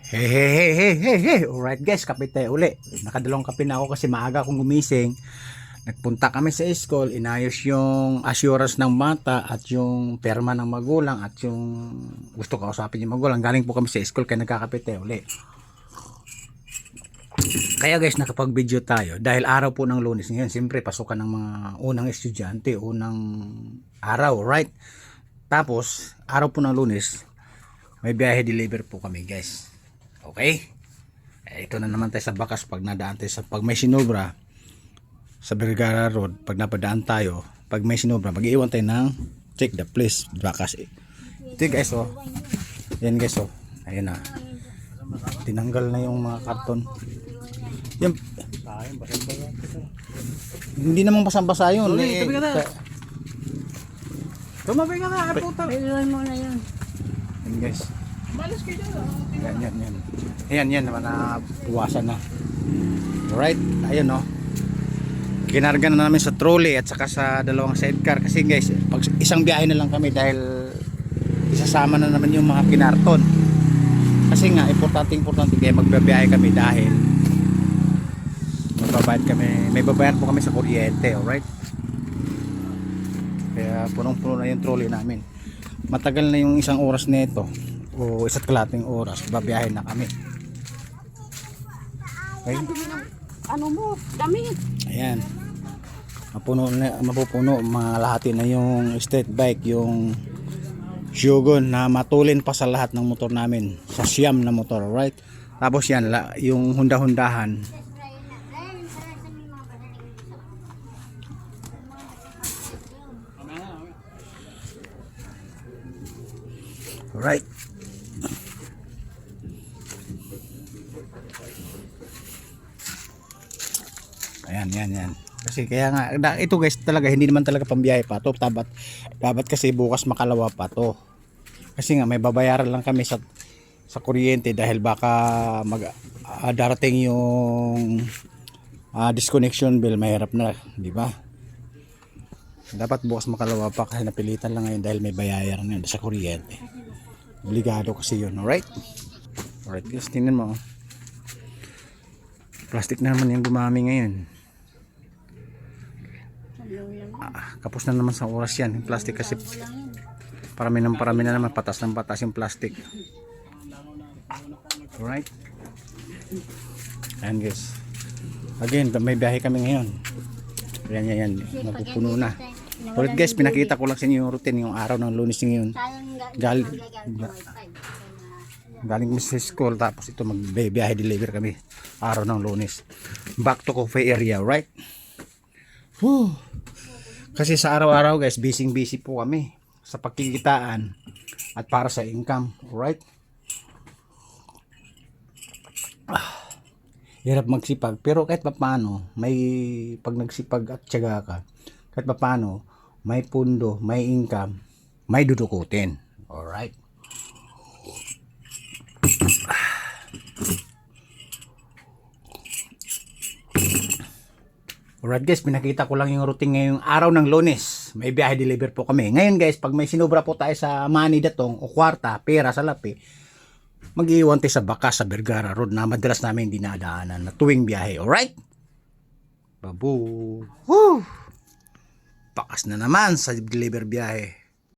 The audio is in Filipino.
Hey, hey, hey, hey, hey, hey. Alright guys, kape tayo uli. Nakadalawang kape na ako kasi maaga akong gumising. Nagpunta kami sa school, inayos yung assurance ng bata at yung perma ng magulang at yung gusto kausapin yung magulang. Galing po kami sa school kaya nagkakape tayo uli. Kaya guys, nakapag-video tayo dahil araw po ng Lunes ngayon. Siyempre, pasukan ng mga unang estudyante, unang araw, right? Tapos, araw po ng Lunes, may biyahe deliver po kami guys. Okay? Ito na naman tayo sa bakas pag nadaan tayo pag may sinubra sa Vergara Road, pag napadaan tayo, pag may sinubra, mag-iwan tayo ng check the place bakas. Ito guys, oh. Yan guys, oh. Ayan na. Tinanggal na yung mga karton. Yan. Hindi naman basang-basa yun. Tabi ka na. Tumabi ka na, puta. Iluwan mo na yun. Yan guys. Malas kayo dyan. Yan. Ayan naman na buwasan na. Alright, ayun no. Ginarga na namin sa trolley at saka sa dalawang sidecar kasi guys, pag isang biyahe na lang kami dahil isasama na naman yung mga kinarton. Kasi nga importante kaya magbabiyahe kami dahil magbabayad kami, may babayad po kami sa kuryente, alright? Kaya punong-puno na yung trolley namin. Matagal na yung isang oras nito o isa't kalating oras, babiyahe na kami. Okay? Ano mo? Damit. Ayan. Mapupuno, malahati na yung street bike, yung Shogun na matulin pa sa lahat ng motor namin, sa Siam na motor, right? Tapos yan, yung Honda-Hondahan. Right. Ayan. Kasi kaya nga ito guys talaga hindi naman talaga pambiyahe pa to. Dapat kasi bukas makalawa pa to. Kasi nga may babayaran lang kami sa kuryente dahil baka darating yung disconnection bill, mahirap na, di ba? Dapat bukas makalawa pa kasi napilitan lang ngayon dahil may bayaran na sa kuryente. Obligado kasi yun, alright? Alright guys, tingnan mo. Plastic na naman yung dumami ngayon. Kapos na naman sa oras yan. Yung plastic kasi parami na naman. Patas yung plastic. Alright? Ayan guys. Again, may biyahe kami ngayon. Ayan. Mapupuno na. Ulit guys, pinakita ko lang sa inyo yung routine yung araw ng Lunes ngayon. Galing kami sa school tapos ito magbiyahe deliver kami araw ng Lunes. Back to Coffee area, right? Whew. Kasi sa araw-araw guys, busy po kami sa pagkikitaan at para sa income, right? Hirap magsipag pero kahit paano may pag nagsipag at tiyaga ka, kahit paano may pundo, may income, may dudukutin. Alright? Alright guys, pinakita ko lang yung routine ngayong araw ng Lunes. May biyahe deliver po kami. Ngayon guys, pag may sinubra po tayo sa money datong o kwarta, pera sa lapi, mag-iwan tayo sa bakas sa Vergara Road na madalas namin dinadaanan na tuwing biyahe. Alright? Babu! Woo! Bakas na naman sa deliver biyahe.